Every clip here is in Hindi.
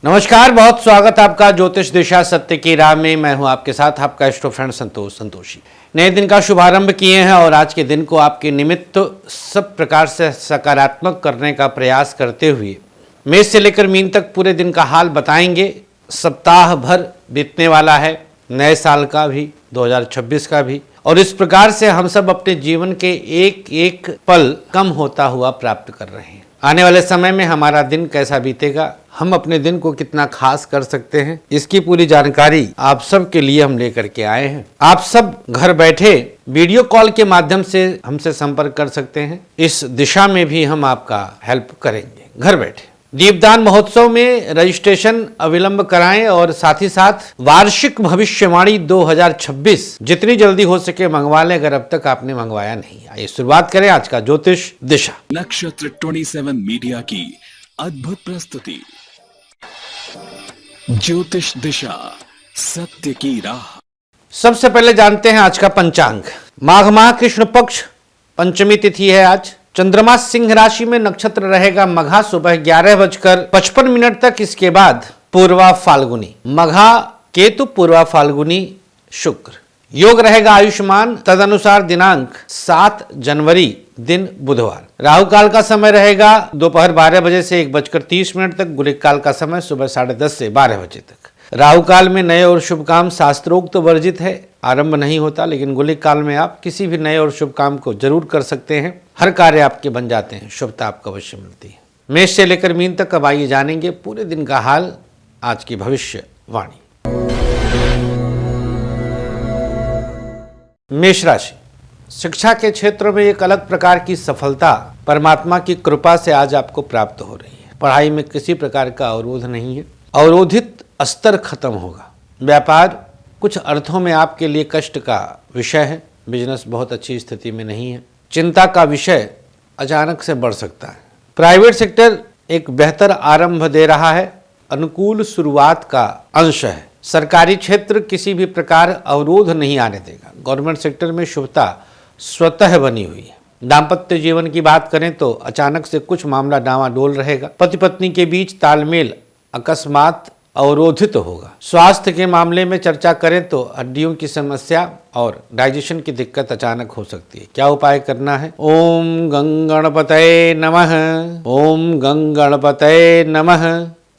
नमस्कार, बहुत स्वागत आपका ज्योतिष दिशा सत्य की राह में। मैं हूं आपके साथ आपका इष्ट फ्रेंड संतोषी। नए दिन का शुभारंभ किए हैं और आज के दिन को आपके निमित्त सब प्रकार से सकारात्मक करने का प्रयास करते हुए मेष से लेकर मीन तक पूरे दिन का हाल बताएंगे। सप्ताह भर बीतने वाला है, नए साल का भी, 2026 का भी, और इस प्रकार से हम सब अपने जीवन के एक एक पल कम होता हुआ प्राप्त कर रहे हैं। आने वाले समय में हमारा दिन कैसा बीतेगा, हम अपने दिन को कितना खास कर सकते हैं, इसकी पूरी जानकारी आप सब के लिए हम लेकर के आए हैं। आप सब घर बैठे वीडियो कॉल के माध्यम से हमसे संपर्क कर सकते हैं। इस दिशा में भी हम आपका हेल्प करेंगे घर बैठे। दीपदान महोत्सव में रजिस्ट्रेशन अविलंब कराएं और साथ ही साथ वार्षिक भविष्यवाणी 2026 जितनी जल्दी हो सके मंगवा लें, अगर अब तक आपने मंगवाया नहीं। आइए शुरुआत करें आज का ज्योतिष दिशा। नक्षत्र 27 मीडिया की अद्भुत प्रस्तुति ज्योतिष दिशा सत्य की राह। सबसे पहले जानते हैं आज का पंचांग। माघ माह कृष्ण पक्ष पंचमी तिथि है आज। चंद्रमा सिंह राशि में, नक्षत्र रहेगा मघा, सुबह 11:55 तक। इसके बाद पूर्वा फाल्गुनी, मघा केतु, पूर्वा फाल्गुनी शुक्र। योग रहेगा आयुष्मान, तदनुसार दिनांक 7 जनवरी दिन बुधवार। राहु काल का समय रहेगा दोपहर 12 बजे से 1:30 तक। गुलिक काल का समय सुबह 10:30 से 12 बजे तक। राहु काल में नए और शुभ काम शास्त्रोक्त वर्जित है, आरंभ नहीं होता, लेकिन गुलिक काल में आप किसी भी नए और शुभ काम को जरूर कर सकते हैं। हर कार्य आपके बन जाते हैं, शुभता आपको अवश्य मिलती है। मेष से लेकर मीन तक अब आइए जानेंगे पूरे दिन का हाल, आज की भविष्यवाणी। मेष राशि, शिक्षा के क्षेत्र में एक अलग प्रकार की सफलता परमात्मा की कृपा से आज आपको प्राप्त हो रही है। पढ़ाई में किसी प्रकार का अवरोध नहीं है, अवरोधित स्तर खत्म होगा। व्यापार कुछ अर्थों में आपके लिए कष्ट का विषय है, बिजनेस बहुत अच्छी स्थिति में नहीं है। चिंता का विषय अचानक से बढ़ सकता है। प्राइवेट सेक्टर एक बेहतर आरंभ दे रहा है, अनुकूल शुरुआत का अंश है। सरकारी क्षेत्र किसी भी प्रकार अवरोध नहीं आने देगा। गवर्नमेंट सेक्टर में शुभता स्वतः बनी हुई है। दाम्पत्य जीवन की बात करें तो अचानक से कुछ मामला डावाडोल रहेगा। पति पत्नी के बीच तालमेल अकस्मात अवरोधित होगा। स्वास्थ्य के मामले में चर्चा करें तो हड्डियों की समस्या और डाइजेशन की दिक्कत अचानक हो सकती है। क्या उपाय करना है? ओम गं गणपतये नमः, ओम गं गणपतये नमः,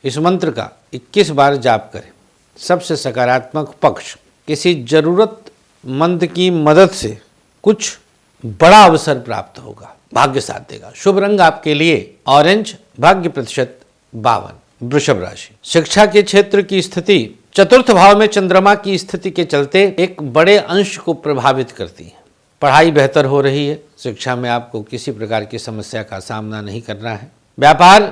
इस मंत्र का 21 बार जाप करें। सबसे सकारात्मक पक्ष, किसी जरूरतमंद की मदद से कुछ बड़ा अवसर प्राप्त होगा, भाग्य साथ देगा। शुभ रंग आपके लिए ऑरेंज, भाग्य प्रतिशत 52। वृषभ राशि, शिक्षा के क्षेत्र की स्थिति चतुर्थ भाव में चंद्रमा की स्थिति के चलते एक बड़े अंश को प्रभावित करती है। पढ़ाई बेहतर हो रही है, शिक्षा में आपको किसी प्रकार की समस्या का सामना नहीं करना है। व्यापार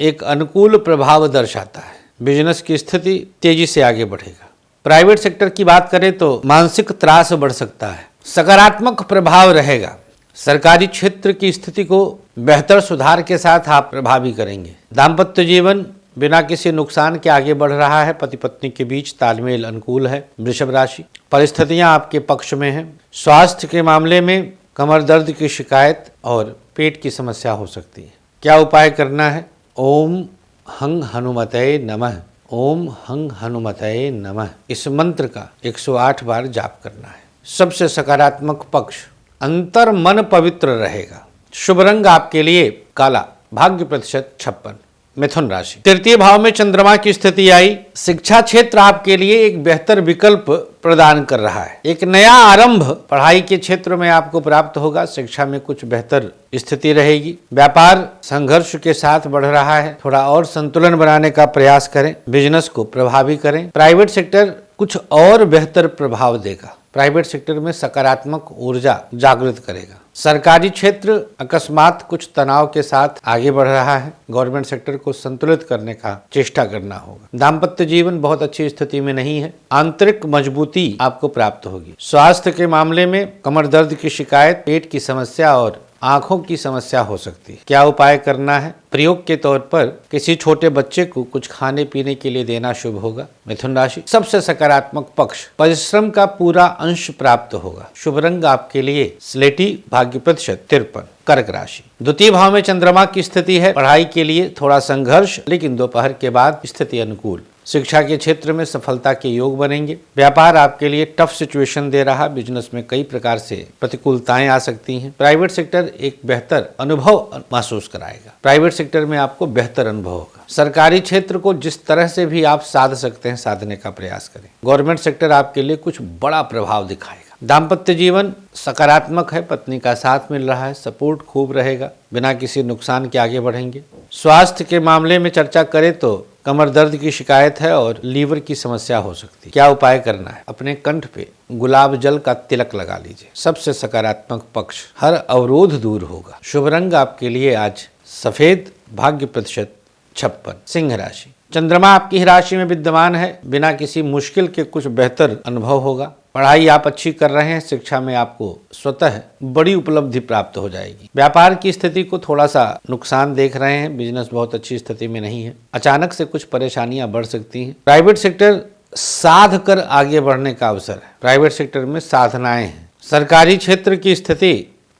एक अनुकूल प्रभाव दर्शाता है। बिजनेस की स्थिति तेजी से आगे बढ़ेगा। प्राइवेट सेक्टर की बात करें तो मानसिक त्रास बढ़ सकता है, सकारात्मक प्रभाव रहेगा। सरकारी क्षेत्र की स्थिति को बेहतर सुधार के साथ आप प्रभावी करेंगे। दाम्पत्य जीवन बिना किसी नुकसान के आगे बढ़ रहा है। पति पत्नी के बीच तालमेल अनुकूल है। वृषभ राशि, परिस्थितियां आपके पक्ष में हैं। स्वास्थ्य के मामले में कमर दर्द की शिकायत और पेट की समस्या हो सकती है। क्या उपाय करना है? ओम हंग हनुमतये नमः, ओम हंग हनुमतये नमः, इस मंत्र का 108 बार जाप करना है। सबसे सकारात्मक पक्ष, अंतर मन पवित्र रहेगा। शुभ रंग आपके लिए काला, भाग्य प्रतिशत 56। मिथुन राशि, तृतीय भाव में चंद्रमा की स्थिति आई। शिक्षा क्षेत्र आपके लिए एक बेहतर विकल्प प्रदान कर रहा है। एक नया आरंभ पढ़ाई के क्षेत्र में आपको प्राप्त होगा। शिक्षा में कुछ बेहतर स्थिति रहेगी। व्यापार संघर्ष के साथ बढ़ रहा है, थोड़ा और संतुलन बनाने का प्रयास करें। बिजनेस को प्रभावी करें। प्राइवेट सेक्टर कुछ और बेहतर प्रभाव देगा। प्राइवेट सेक्टर में सकारात्मक ऊर्जा जागृत करेगा। सरकारी क्षेत्र अकस्मात कुछ तनाव के साथ आगे बढ़ रहा है। गवर्नमेंट सेक्टर को संतुलित करने का चेष्टा करना होगा। दाम्पत्य जीवन बहुत अच्छी स्थिति में नहीं है। आंतरिक मजबूती आपको प्राप्त होगी। स्वास्थ्य के मामले में कमर दर्द की शिकायत, पेट की समस्या और आंखों की समस्या हो सकती है। क्या उपाय करना है? प्रयोग के तौर पर किसी छोटे बच्चे को कुछ खाने पीने के लिए देना शुभ होगा। मिथुन राशि, सबसे सकारात्मक पक्ष, परिश्रम का पूरा अंश प्राप्त होगा। शुभ रंग आपके लिए स्लेटी, भाग्य प्रतिशत 53। कर्क राशि, द्वितीय भाव में चंद्रमा की स्थिति है। पढ़ाई के लिए थोड़ा संघर्ष, लेकिन दोपहर के बाद स्थिति अनुकूल। शिक्षा के क्षेत्र में सफलता के योग बनेंगे। व्यापार आपके लिए टफ सिचुएशन दे रहा। बिजनेस में कई प्रकार से प्रतिकूलताएं आ सकती हैं। प्राइवेट सेक्टर एक बेहतर अनुभव महसूस कराएगा। प्राइवेट सेक्टर में आपको बेहतर अनुभव होगा। सरकारी क्षेत्र को जिस तरह से भी आप साध सकते हैं, साधने का प्रयास करें। गवर्नमेंट सेक्टर आपके लिए कुछ बड़ा प्रभाव दिखाएगा। दाम्पत्य जीवन सकारात्मक है। पत्नी का साथ मिल रहा है, सपोर्ट खूब रहेगा। बिना किसी नुकसान के आगे बढ़ेंगे। स्वास्थ्य के मामले में चर्चा करें तो कमर दर्द की शिकायत है और लीवर की समस्या हो सकती है। क्या उपाय करना है? अपने कंठ पे गुलाब जल का तिलक लगा लीजिए। सबसे सकारात्मक पक्ष, हर अवरोध दूर होगा। शुभ रंग आपके लिए आज सफेद, भाग्य प्रतिशत 56। सिंह राशि, चंद्रमा आपकी राशि में विद्यमान है। बिना किसी मुश्किल के कुछ बेहतर अनुभव होगा। पढ़ाई आप अच्छी कर रहे हैं। शिक्षा में आपको स्वतः बड़ी उपलब्धि प्राप्त हो जाएगी। व्यापार की स्थिति को थोड़ा सा नुकसान देख रहे हैं। बिजनेस बहुत अच्छी स्थिति में नहीं है। अचानक से कुछ परेशानियां बढ़ सकती हैं। प्राइवेट सेक्टर साध कर आगे बढ़ने का अवसर है। प्राइवेट सेक्टर में साधनाएं हैं। सरकारी क्षेत्र की स्थिति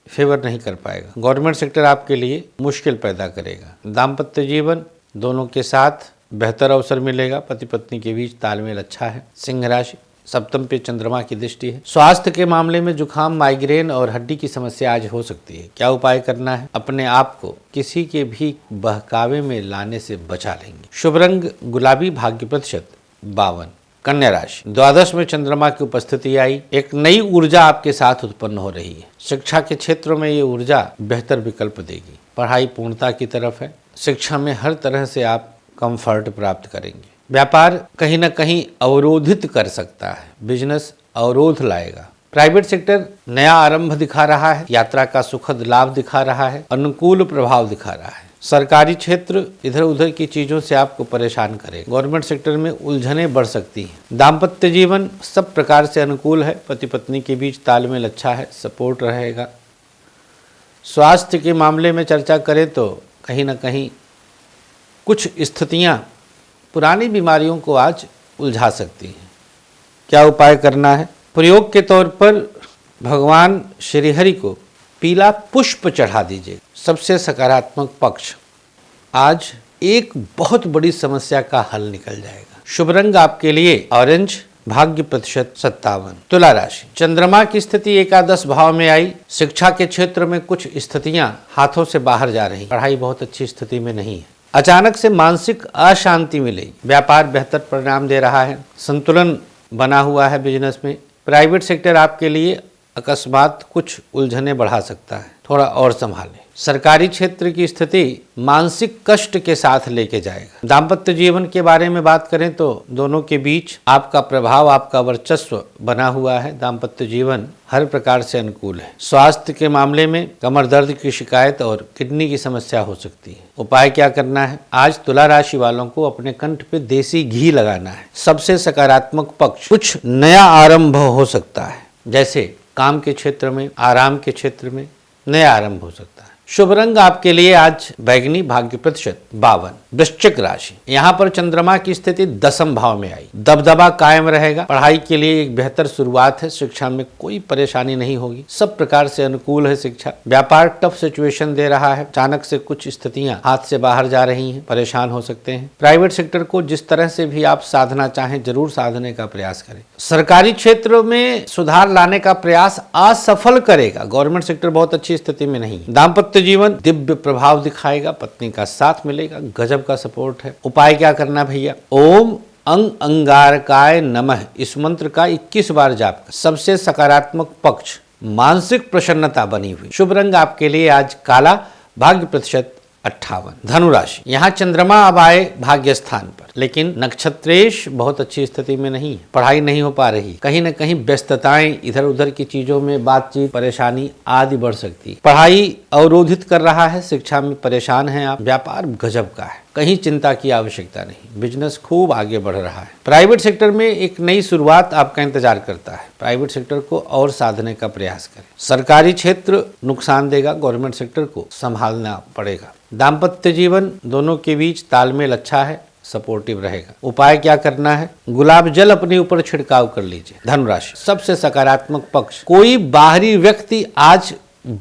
फेवर नहीं कर पाएगा। गवर्नमेंट सेक्टर आपके लिए मुश्किल पैदा करेगा। दाम्पत्य जीवन दोनों के साथ बेहतर अवसर मिलेगा। पति पत्नी के बीच तालमेल अच्छा है। सिंह राशि, सप्तम पे चंद्रमा की दृष्टि है। स्वास्थ्य के मामले में जुखाम, माइग्रेन और हड्डी की समस्या आज हो सकती है। क्या उपाय करना है? अपने आप को किसी के भी बहकावे में लाने से बचा लेंगे। शुभ रंग गुलाबी, भाग्य प्रतिशत 52। कन्या राशि, द्वादश में चंद्रमा की उपस्थिति आई। एक नई ऊर्जा आपके साथ उत्पन्न हो रही है। शिक्षा के क्षेत्र में ये ऊर्जा बेहतर विकल्प देगी। पढ़ाई पूर्णता की तरफ है। शिक्षा में हर तरह से आप कंफर्ट प्राप्त करेंगे। व्यापार कहीं न कहीं अवरोधित कर सकता है। बिजनेस अवरोध लाएगा। प्राइवेट सेक्टर नया आरंभ दिखा रहा है। यात्रा का सुखद लाभ दिखा रहा है। अनुकूल प्रभाव दिखा रहा है। सरकारी क्षेत्र इधर उधर की चीजों से आपको परेशान करेगा। गवर्नमेंट सेक्टर में उलझने बढ़ सकती हैं। दाम्पत्य जीवन सब प्रकार से अनुकूल है। पति पत्नी के बीच तालमेल अच्छा है, सपोर्ट रहेगा। स्वास्थ्य के मामले में चर्चा करें तो कहीं न कहीं कुछ स्थितियां पुरानी बीमारियों को आज उलझा सकती हैं। क्या उपाय करना है? प्रयोग के तौर पर भगवान श्रीहरि को पीला पुष्प चढ़ा दीजिए। सबसे सकारात्मक पक्ष, आज एक बहुत बड़ी समस्या का हल निकल जाएगा। शुभ रंग आपके लिए ऑरेंज, भाग्य प्रतिशत 57। तुला राशि, चंद्रमा की स्थिति एकादश भाव में आई। शिक्षा के क्षेत्र में कुछ स्थितियां हाथों से बाहर जा रही। पढ़ाई बहुत अच्छी स्थिति में नहीं है। अचानक से मानसिक अशांति मिलेगी। व्यापार बेहतर परिणाम दे रहा है। संतुलन बना हुआ है बिजनेस में। प्राइवेट सेक्टर आपके लिए अकस्मात कुछ उलझने बढ़ा सकता है, थोड़ा और संभालें। सरकारी क्षेत्र की स्थिति मानसिक कष्ट के साथ लेके जाएगा। दाम्पत्य जीवन के बारे में बात करें तो दोनों के बीच आपका प्रभाव, आपका वर्चस्व बना हुआ है। दाम्पत्य जीवन हर प्रकार से अनुकूल है। स्वास्थ्य के मामले में कमर दर्द की शिकायत और किडनी की समस्या हो सकती है। उपाय क्या करना है? आज तुला राशि वालों को अपने कंठ पे देसी घी लगाना है। सबसे सकारात्मक पक्ष, कुछ नया आरंभ हो सकता है। जैसे काम के क्षेत्र में, आराम के क्षेत्र में नया आरंभ हो सकता है। शुभ रंग आपके लिए आज बैगनी, भाग्य प्रतिशत 52। वृश्चिक राशि, यहाँ पर चंद्रमा की स्थिति दसम भाव में आई। दबदबा कायम रहेगा। पढ़ाई के लिए एक बेहतर शुरुआत है। शिक्षा में कोई परेशानी नहीं होगी। सब प्रकार से अनुकूल है शिक्षा। व्यापार टफ सिचुएशन दे रहा है। अचानक से कुछ स्थितियां हाथ से बाहर जा रही हैं, परेशान हो सकते हैं। प्राइवेट सेक्टर को जिस तरह से भी आप साधना चाहें, जरूर साधने का प्रयास करें। सरकारी क्षेत्र में सुधार लाने का प्रयास असफल करेगा। गवर्नमेंट सेक्टर बहुत अच्छी स्थिति में नहीं है। दाम्पत्य जीवन दिव्य प्रभाव दिखाएगा। पत्नी का साथ मिलेगा। गजब का सपोर्ट है। उपाय क्या करना भैया? ओम अंग अंगारकाय नमः इस मंत्र का 21 बार जाप कर। सबसे सकारात्मक पक्ष, मानसिक प्रसन्नता बनी हुई। शुभ रंग आपके लिए आज काला, भाग्य प्रतिशत 58। धनु राशि, यहाँ चंद्रमा अब आए भाग्य स्थान पर, लेकिन नक्षत्रेश बहुत अच्छी स्थिति में नहीं है। पढ़ाई नहीं हो पा रही। कहीं न कहीं व्यस्तताएं, इधर उधर की चीजों में बातचीत, परेशानी आदि बढ़ सकती है। पढ़ाई अवरोधित कर रहा है। शिक्षा में परेशान हैं आप। व्यापार गजब का है, कहीं चिंता की आवश्यकता नहीं। बिजनेस खूब आगे बढ़ रहा है। प्राइवेट सेक्टर में एक नई शुरुआत आपका इंतजार करता है। प्राइवेट सेक्टर को और साधने का प्रयास करें। सरकारी क्षेत्र नुकसान देगा। गवर्नमेंट सेक्टर को संभालना पड़ेगा। दाम्पत्य जीवन दोनों के बीच तालमेल अच्छा है, सपोर्टिव रहेगा। उपाय क्या करना है? गुलाब जल अपने ऊपर छिड़काव कर लीजिए। धनुराशि, सबसे सकारात्मक पक्ष, कोई बाहरी व्यक्ति आज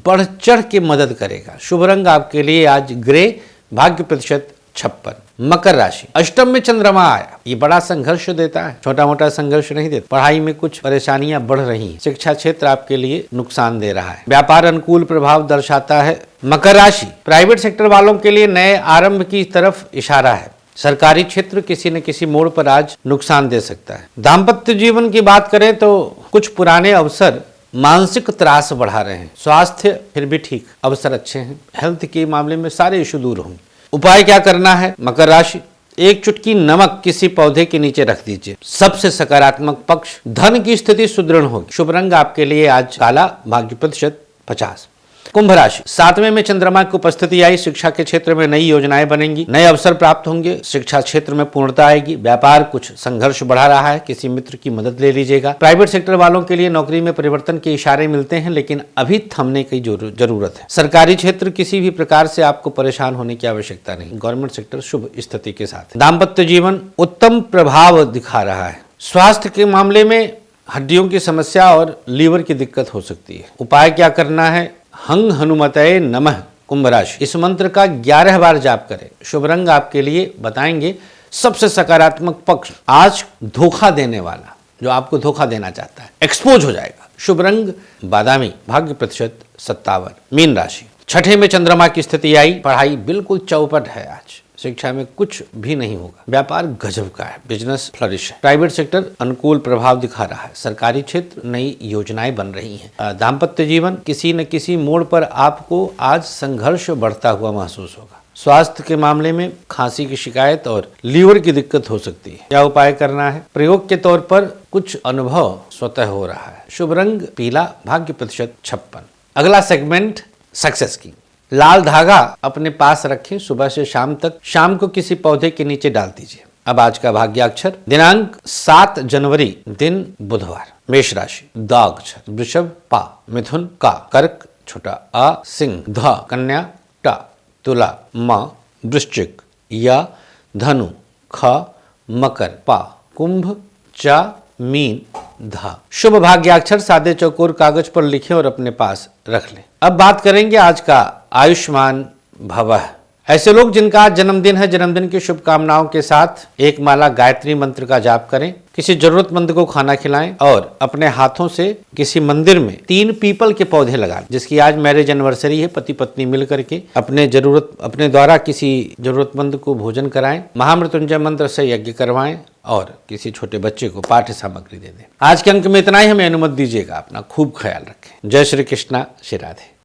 बढ़ चढ़ के मदद करेगा। शुभ रंग आपके लिए आज ग्रे, भाग्य प्रतिशत 56। मकर राशि, अष्टम में चंद्रमा आया, ये बड़ा संघर्ष देता है, छोटा मोटा संघर्ष नहीं देता। पढ़ाई में कुछ परेशानियां बढ़ रही हैं। शिक्षा क्षेत्र आपके लिए नुकसान दे रहा है। व्यापार अनुकूल प्रभाव दर्शाता है। मकर राशि, प्राइवेट सेक्टर वालों के लिए नए आरंभ की तरफ इशारा है। सरकारी क्षेत्र किसी न किसी मोड़ पर आज नुकसान दे सकता है। दाम्पत्य जीवन की बात करें तो कुछ पुराने अवसर मानसिक त्रास बढ़ा रहे हैं। स्वास्थ्य फिर भी ठीक, अवसर अच्छे हैं। हेल्थ के मामले में सारे इशू दूर होंगे। उपाय क्या करना है? मकर राशि, एक चुटकी नमक किसी पौधे के नीचे रख दीजिए। सबसे सकारात्मक पक्ष, धन की स्थिति सुदृढ़ होगी। शुभ रंग आपके लिए आज काला, भाग्य प्रतिशत 50। कुंभ राशि, 7वें में चंद्रमा की उपस्थिति आई। शिक्षा के क्षेत्र में नई योजनाएं बनेंगी, नए अवसर प्राप्त होंगे। शिक्षा क्षेत्र में पूर्णता आएगी। व्यापार कुछ संघर्ष बढ़ा रहा है, किसी मित्र की मदद ले लीजिएगा। प्राइवेट सेक्टर वालों के लिए नौकरी में परिवर्तन के इशारे मिलते हैं, लेकिन अभी थमने की जरूरत है। सरकारी क्षेत्र किसी भी प्रकार से आपको परेशान होने की आवश्यकता नहीं। गवर्नमेंट सेक्टर शुभ स्थिति के साथ। दाम्पत्य जीवन उत्तम प्रभाव दिखा रहा है। स्वास्थ्य के मामले में हड्डियों की समस्या और लीवर की दिक्कत हो सकती है। उपाय क्या करना है? हंग हनुमतये नमः। कुंभ राशि, इस मंत्र का 11 बार जाप करें। शुभ रंग आपके लिए बताएंगे सबसे सकारात्मक पक्ष, आज धोखा देने वाला जो आपको धोखा देना चाहता है एक्सपोज हो जाएगा। शुभ रंग बादामी, भाग्य प्रतिशत 57। मीन राशि, 6ठे में चंद्रमा की स्थिति आई। पढ़ाई बिल्कुल चौपट है आज। शिक्षा में कुछ भी नहीं होगा। व्यापार गजब का है, बिजनेस फ्लरिश है। प्राइवेट सेक्टर अनुकूल प्रभाव दिखा रहा है। सरकारी क्षेत्र नई योजनाएं बन रही हैं। दाम्पत्य जीवन किसी न किसी मोड़ पर आपको आज संघर्ष बढ़ता हुआ महसूस होगा। स्वास्थ्य के मामले में खांसी की शिकायत और लीवर की दिक्कत हो सकती है। क्या उपाय करना है? प्रयोग के तौर पर कुछ अनुभव स्वतः हो रहा है। शुभ रंग पीला, भाग्य प्रतिशत 56। अगला सेगमेंट सक्सेस की। लाल धागा अपने पास रखें सुबह से शाम तक। शाम को किसी पौधे के नीचे डाल दीजिए। अब आज का भाग्याक्षर, दिनांक 7 जनवरी, दिन बुधवार। मेष राशि, द अक्षर, वृषभ पा, मिथुन का, कर्क छोटा अ, सिंह ध, कन्या ट, तुला म, वृश्चिक या, धनु ख, मकर पा, कुंभ च, मीन धा। शुभ भाग्याक्षर सादे चौकोर कागज पर लिखें और अपने पास रख लें। अब बात करेंगे आज का आयुष्मान भवः। ऐसे लोग जिनका आज जन्मदिन है, जन्मदिन की शुभकामनाओं के साथ एक माला गायत्री मंत्र का जाप करें। किसी जरूरतमंद को खाना खिलाएं और अपने हाथों से किसी मंदिर में 3 पीपल के पौधे लगाएं। जिसकी आज मैरिज एनिवर्सरी है, पति पत्नी मिल करके अपने द्वारा किसी जरूरतमंद को भोजन कराएं। महामृत्युंजय मंत्र से यज्ञ करवाएं और किसी छोटे बच्चे को पाठ्य सामग्री दे दें। आज के अंक में इतना ही। हमें अनुमति दीजिएगा। अपना खूब ख्याल रखें। जय श्री कृष्णा, श्री राधे।